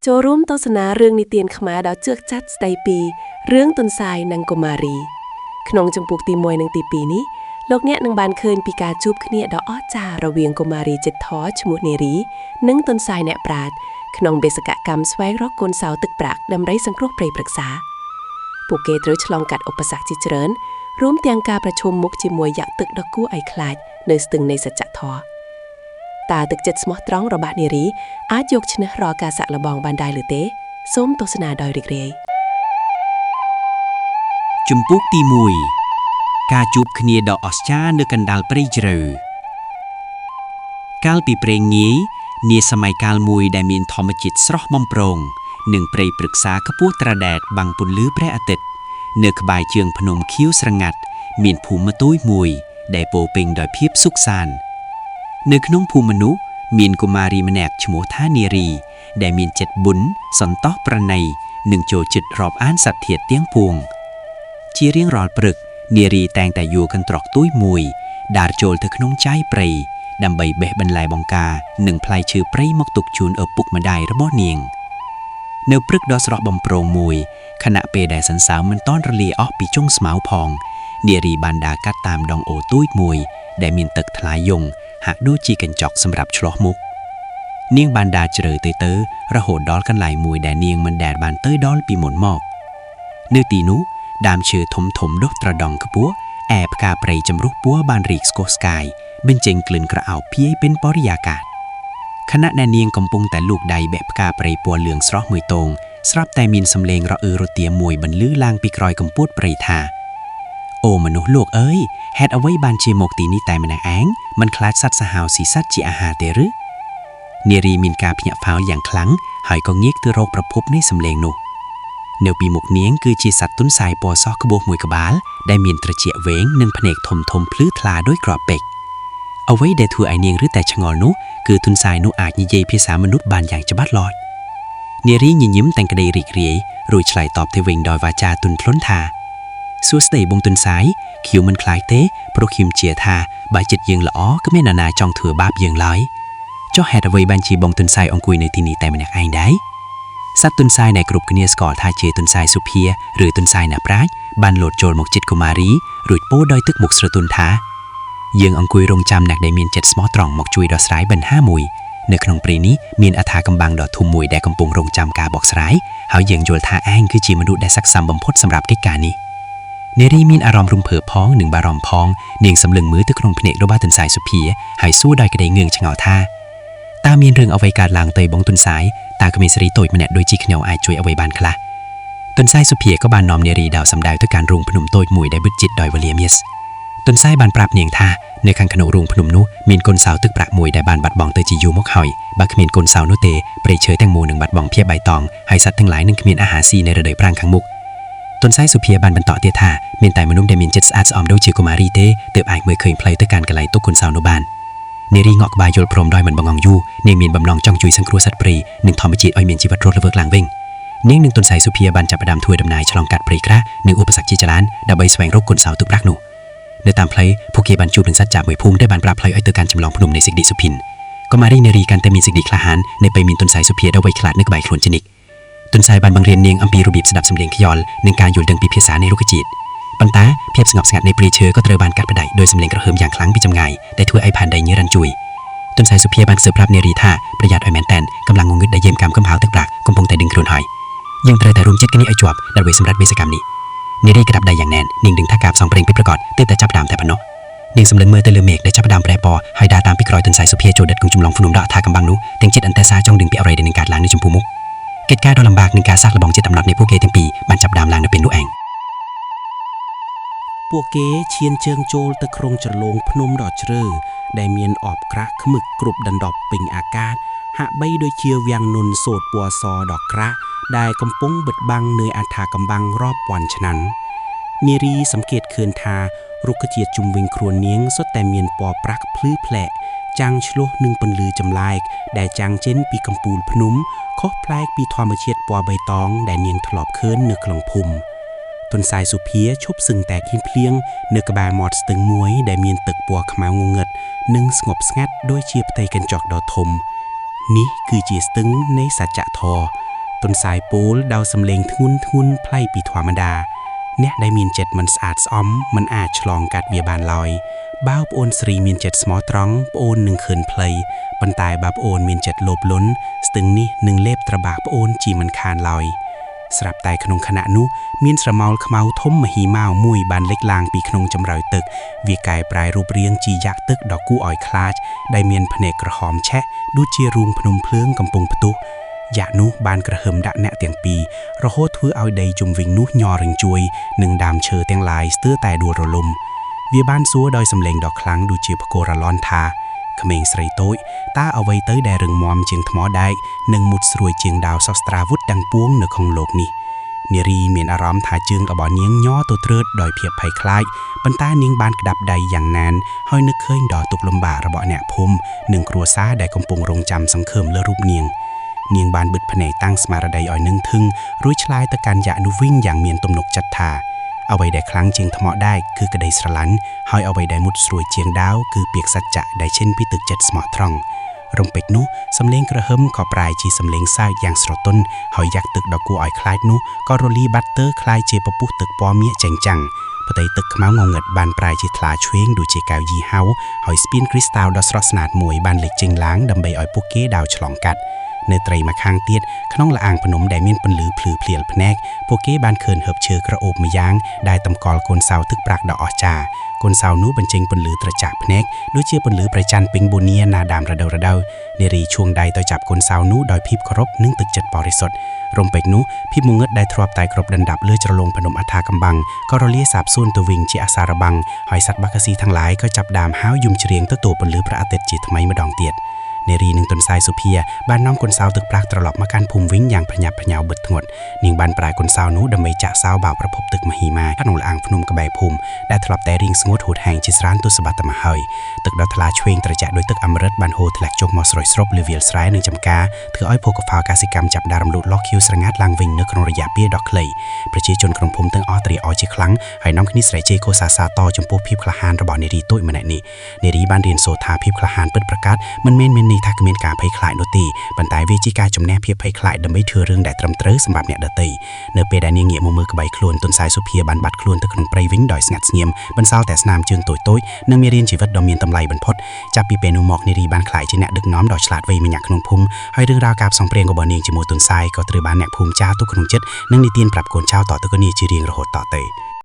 ចូលរួមទស្សនារឿងនិទានខ្មែរដ៏ជឿចាត់ស្ដីពីរឿងទុនសាយនិងកុមារីក្នុងចម្ពោះទី1និងទី2នេះលោកអ្នកនឹងបានឃើញពីការជួបគ្នាដ៏អស្ចារ្យរវាងកុមារីចិត្តធម៌ឈ្មោះនារីនិងទុនសាយអ្នកប្រាជ្ញក្នុងបេសកកម្មស្វែងរកកូនសោទឹកប្រាក់ដើម្បីសង្គ្រោះព្រៃព្រឹក្សាពួកគេត្រូវឆ្លងកាត់ឧបសគ្គជាច្រើនរួមទាំងការប្រឈមមុខជាមួយយក្សទឹកដ៏គួរឲ្យខ្លាចនៅស្ទឹងនៃសច្ចធម៌តើទឹកចិត្តស្មោះត្រង់របស់នារីអាចយកឈ្នះរាល់ការសាក់លបងបានដែរឬទេសូមទស្សនាដោយរីករាយជំពូកទី1ការជួបគ្នាដ៏អស្ចារ្យនៅកណ្ដាលព្រៃជ្រៅកាលពីព្រេងងាយនាសម័យកាលមួយដែលមានធម្មជាតិស្រស់បំព្រងនិងព្រៃព្រឹក្សាខ្ពស់ត្រដែតបាំងពន្លឺព្រះអាទិត្យនៅក្បែរជើងភ្នំខៀវស្រងាត់មានភូមិបន្ទូយមួយដែលពោរពេញដោយភាពសុខសាន្តនៅក្នុងភូមិនោះមានកុមារីម្នាក់ឈ្មោះថានារីដែលមានចិត្តបុណ្យសន្តោសប្រណីនិងចូលចិត្តរាប់អានសត្វធាតុទាំងពួងជារៀងរាល់ព្រឹកនារីតែងតែយកកន្ត្រកទួយមួយដើរចូលទៅក្នុងចាយព្រៃដើម្បីបេះបន្លែបង្ការនិងផ្លែឈើព្រៃមកទុកជូនឪពុកម្ដាយរបស់នាងនៅព្រឹកដ៏ស្រស់បំព្រងមួយខណៈពេលដែលសន្សើមមិនទាន់រលាយអស់ពីចុងស្មៅផងនារីបានដើរកាត់តាមដងអូទួយមួយដែលមានទឹកថ្លាយងហាក់ដូចជាកញ្ចក់សម្រាប់ឆ្លោះមុខនាងបានដើរជ្រៅទៅរហូតដល់កន្លែងមួយដែលនាងមិនដែលបានទៅដល់ពីមុនមកនៅទីនោះដើមឈើធំធំដុះត្រដង់ខ្ពស់ឯផ្កាព្រៃចម្រុះពណ៌បានរីកស្កុះស្កាយបញ្ចេញក្លិនក្រអូបភាយពេញបរិយាកាសខណៈដែលនាងកំពុងតែលូកដៃបែកផ្កាព្រៃពណ៌លឿងស្រស់មួយទងស្រាប់តែមានសំឡេងរអឺរទាមមួយបន្លឺឡើងពីក្រោយកំពូតព្រៃថាអូមនុស្សលោកអើយហេតុអ្វីបានជាមកទីនេះតែម្នាក់ឯងមិនខ្លាចសត្វសាហាវស៊ីសត្វជាអាហារទេឬនារីមានការភ្ញាក់ផ្អើលយ៉ាងខ្លាំងហើយក៏ងាកទៅរកប្រភពនៃសំឡេងនោះនៅពីមុខនាងគឺជាសត្វទុនសាយពណ៌សក្បួសមួយក្បាលដែលមានត្រចៀកវែងនិងភ្នែកធំៗភ្លឺថ្លាដូចគ្រាប់ពេជ្រអ្វីដែលធ្វើឲ្យនាងឬតែឆ្ងល់នោះគឺទុនសាយនោះអាចនិយាយភាសាមនុស្សបានយ៉ាងច្បាស់លាស់នារីញញឹមទាំងក្តីរីករាយរួចឆ្លើយតបទៅវិញដោយវាចាទន់ភ្លន់ថាសួស្តីបងទុនសាយខ្ញុំមិនខ្លាចទេព្រោះខ្ញុំជឿថាបើចិត្តយើងល្អគ្មាននរណាចង់ធ្វើបាបយើងឡើយចុះហេតុអ្វីបានជាបងទុនសាយអង្គុយនៅទីនេះតែម្នាក់ឯងដែរសត្វទុនសាយដែលគ្រប់គ្នាស្គាល់ថាជាទុនសាយសុភាឬទុនសាយអ្នកប្រាជ្ញបានលោតចូលមកជិតកុមារីរួចពោលដោយទឹកមុខស្រទន់ថាយើងអង្គុយរងចាំអ្នកដែលមានចិត្តស្មោះត្រង់មកជួយដោះស្រាយបញ្ហាមួយនៅក្នុងព្រៃនេះមានអថាកំបាំងដ៏ធំមួយដែលកំពុងរងចាំការបកស្រាយហើយយើងយល់ថាឯងគឺជាមនុស្សដែលស័ក្តិសមបំផុតសម្រាប់កិច្ចការនេះនារីមានអារម្មណ៍រំភើបផងនិងបារម្ភផងនាងសម្លឹងមើលទៅក្នុងភ្នែករបស់ទុនសាយសុភាហើយសួរដោយក្តីងឿងឆ្ងល់ថាតើមានរឿងអ្វីកើតឡើងទៅបងទុនសាយតើក្មេងស្រីតូចម្នាក់ដូចជាខ្ញុំអាចជួយអ្វីបានខ្លះទុនសាយសុភាក៏បាននាំនារីដើរសម្ដៅទៅកាន់រូងភ្នំតូចមួយដែលបិទជិតដោយវលាមាសទុនសាយបានប្រាប់នាងថានៅខាងក្នុងរូងភ្នំនោះមានកូនសោទឹកប្រាក់មួយដែលបានបាត់បង់ទៅជាយូរមកហើយបើគ្មានកូនសោនោះទេព្រៃឈើទាំងមូលនឹងបាត់បង់ភាពបៃតងហើយសត្វទាំងឡាយនឹងគ្មានអាហារស៊ីនៅរដូវប្រាំងខាងមុខទុនសាយសុភាបានបន្តទៀតថាមានតែមនុស្សដែលមានចិត្តស្អាតស្អំដូចជាកុមារីទេទើបអាចមើលឃើញផ្លូវទៅកាន់កន្លែងទុកកូនសោនោះបាននារីងក់ក្បាលយល់ព្រមដោយមិនបង្ងងយូរនាងមានបំណងចង់ជួយសង្គ្រោះសត្វព្រៃនិងធម្មជាតិឲ្យមានជីវិតរស់រវើកឡើងវិញនាងនិងទុនសាយសុភាបានចាប់ផ្ដើមធ្វើដំណើរឆ្លងកាត់ព្រៃក្រាស់និងឧបសគ្គជាច្រើនដើម្បីស្វែងរកកូនសោទឹកប្រាក់នោះនៅតាមផ្លូវពួកគេបានជួបនឹងសត្វចាបមួយភូមិដែលបានប្រាប់ផ្លូវឲ្យទៅកាន់ចម្លងភ្នំនៃសេចក្ដីសុភិនកុមារីនារីកាន់តែមានសេចក្ដីក្លាហាននៅពេលមានទុនសាយសុភាដ៏វៃឆ្លាតនៅក្បែរខ្លួនជានិច្ចទុនសាយបានបង្រៀននាងអំពីរបៀបស្ដាប់សំឡេងខ្យល់និងការយល់ដឹងពីភាសានៃរុក្ខជាតិប៉ុន្តែភាពស្ងប់ស្ងាត់នៃព្រៃឈើក៏ត្រូវបានកាត់ផ្តាច់ដោយសំឡេងក្រហមយ៉ាងខ្លាំងពីចម្ងាយដែលធ្វើឲ្យផែនដីញើររញ្ជួយទុនសាយសុភាបានសើប្រាប់នារីថាប្រយ័ត្នឲ្យមែនតែនកម្លាំងងងឹតដែលយាមកម្មកំហៅទឹកប្រាក់កំពុងតែดึงខ្លួនហើយយើងត្រូវតែរួមចិត្តគ្នាឲ្យជាប់ដើម្បីសម្រេចបេសកកម្មនេះនារីក្តាប់ដៃយ៉ាងណែននាងដឹងថាការផ្សងព្រេងពិតប្រាកដទើបតែចាប់ផ្ដើមតែប៉ុណ្ណោះនាងសម្លឹងមើលទៅលើមេឃដែលចាប់ផ្ដើមប្រែពណ៌ហើយដើរតាមពីក្រោយទុនសាយសុភាចូលដិតក្នុងចម្លងភ្នំដ៏អថាកំបាំងនោះទាំងចិត្តអន្តរសាចង់ដឹងពីអ្វីដែលនឹងកើតឡើងនៅចំពោះមុខកិច្ចការដ៏លំបាកនិងការសាកល្បងចិត្តអំណត់នៃពួកគេទាំងពីរបានចាប់ផ្ដើមឡើងនៅពេលនោះឯងពួកគេឈានជើងចូលទៅក្នុងជ្រលងភ្នំដ៏ជ្រៅដែលមានអបក្រាស់ខ្មឹកគ្រប់ដណ្ដប់ពេញអាកាសហាក់បីដូចជាវាំងនុនសូត្រពណ៌សដ៏ក្រាស់ដែលកំពុងបិទបាំងនៅអថាកំបាំងរាប់ពាន់ឆ្នាំនារីសង្កេតឃើញថារុក្ខជាតិជុំវិញខ្លួននាងសុទ្ធតែមានពណ៌ប្រាក់ភ្លឺផ្លែកចាំងឆ្លុះនឹងពន្លឺចម្លែកដែលចាំងចេញពីកំពូលភ្នំខុសប្លែកពីធម្មជាតិពណ៌បៃតងដែលនាងធ្លាប់ឃើញនៅក្នុងភូមិទុនសាយសុភាឈប់សឹងតែភ្លៀងនៅក្បែរមាត់ស្ទឹងមួយដែលមានទឹកពណ៌ខ្មៅងងឹតនិងស្ងប់ស្ងាត់ដូចជាផ្ទៃកញ្ចក់ដ៏ធំនេះគឺជាស្ទឹងនៃសច្ចធម៌ ตุนสายปูลดาวสำเลงทุนไพล่ปีธรรมดาเนี่ยได้มีเจ็ดมันสะอาดซ้อมมันอาจฉลองกัดเบียบานลอยบ้าวปโอนสรีมีเจ็ดสมอตรองปโอนหนึ่งเขินเพลยบรรตายบาปโอนมีเจ็ดโลบล้นสตึงนี่หนึ่งเล็บตระบากปโอนจีมันคานลอยสลับตายขนงขณะนุมีนสระเมาขมาทมมหีมาวมุยบานเล็กลางปีขนงจำรอยตึกวีกายปลายรูปเรียงจียักตึกดอกกู้อ่อยคลาชได้เมียนพเนกระหอมแชะดูเจียรุงพนมเพลื้งกำปงประตูยะนุบานกระเหิมดะแนะเตียงปีระโหทือเอาใดจุ่มวิงนุยอริงจวยหนึ่งดามเชอเตียงลายเตื้อแต่ดัวระลมเวียบ้านซัวดอยสำเลงดอกคลังดูเจียพโกระลอนทาเขมงสไรโต้ยตาเอาไว้เต้ยแดรึงมอมเจียงทมอได้หนึ่งมุดสรวยเจียงดาวซอสตราวุธดังป้วงเหนือของโลกนี้เนรีเมียนอารมณ์ถ่ายจึงเอาบ่อเนียงย่อตัวเติร์ดดอยเพียบไผ่คล้ายบรรตาเนียงบานกระดับใดอย่างนานห้อยนึกเคยดอตุกลมบ่าระเบาะแหนพมหนึ่งครัวซ้าได้กำปงรงจำสังเขิมและรูปเนียงบานบึดแผนตั้งสมาระไดอ่อยนึ่งทึงรุ่ยชลายตะการยะนุวิ่งอย่างเมียนตมนกจัดทาเอาไว้ได้ครั้งเจียงทมอได้คือกระไดสลันห้อยเอาไว้ได้มุดสรวยเจียงดาวคือเปียกสัจจะได้เช่นพิตึกเจ็ดสมอทรองรมเป็กนุสำเลงกระเฮิมขอปลายจีสำเลงซ่าอย่างสระต้นหอยยักตึกดอกกูอ่อยคลายนุก็โรลีบัตเตอร์คลายเจปปุตึกปอเมียเจงจังพอไตตึกขมางงเงิดบานปลายจีทลาช่วยดูเจกาวยีเฮาหอยสปินคริสตัลดอสรอสนาดมวยบานเหล็กเจงล้างดำใบอ่อยปุกเก้ดาวฉลองกัดเนตรมาข้างเตียดขน้องละอ่างพนมได้เมียนปันหรือพลือเพลียลพแนกโปเก้บานเคินเหิบเชือกระโอบมายางได้ตำกอลโกนเสาทึกปรากดอกอจากนเสานู้บันเจงปันหรือตระจากพแนกด้วยเชื่อปันหรือประจันปิงบุเนียนาดามระเดาเนรีช่วงใดต่อจับกนเสานู้ดอยพิบครบนึ่งตึกเจ็ดปอริสดรมเป็กนู้พิบมุงเงิดได้ทรวบตายกรบดันดับเลือดจะลงพนมอัฐากำบังก็รเลียสาบส่วนตัววิงจีอาสาระบังหอยสัตว์บักซีทั้งหลายก็จับดามห้าวยุมเฉลียงตัวปันหรือพระอาเตจิตทำไมมาดองเตียดเนรีหนึ่งตนทรายสุเพียบ้านน้องคนสาวตึกปรากตลอดมาการภูมิวิ่งอย่างพญาพญาวเบิดถงดนิ่งบ้านปลายคนสาวนู้ดำไปจะสาวบ่าวประพบตึกมหีมาขนมละอ่างพนมกระใบภูมิได้ทลอบแต่ริงสงดหูดแห่งจิสรานตุสบัตมาเฮยตึกดาวทลาช่วยตระจะโดยตึกอมฤตบานโฮทแลกจกมอสรอยสรบหรือเวียลสไรหนึ่งจำกาถืออ้อยโพกฟ้ากาสิกรรมจับดารำลุดล็อกคิวสระงัดลางวิ่งเนื้อขนมระยะเปี้ยดอกเคลยประชีชนกรงพมตึงอ้อตรีอ้อจีครั้งให้น้องคณิสไรเจโคซาซาตอจมพูพิบคลาหานระบอเนรีตุ้ยมาแน่นี่เนรีบ้านเรียนโซธาพิบคลาหานเปิดประกาศมันเมนนีทักเมนกาไพคลายโนตีบรรทายเวจิกาจมแนบเพียบไพคลายดำไม่เถื่อเรื่องได้ตรำเตอสำหรับเนี่ยเดตีเนื้อเปดานีเงียมือกระใบคลวนต้นสายสุเพียบันบัดคลวนตะขนมไพรวิ่งดอยสงัดเงียมบรรเศร้าแต่สนามเชิงโต้ยนางเมียเรียนชีวิตดอมเมียนตำไลบรรพดจับปีเปนูหมอกในรีบานคลายจีเนดึกน้อมดอกฉลาดไว้มันอยากขนมพุ่มให้เรื่องราวกับสองเปรียงกับบอเนียงจมูกต้นสายก็ตรึบานแนบภูมิเจ้าตุกขนมเจ็ดนั่งในเตียนปรับโกนเจ้าต่อตุกนีจีเรียงระหดต่อเตย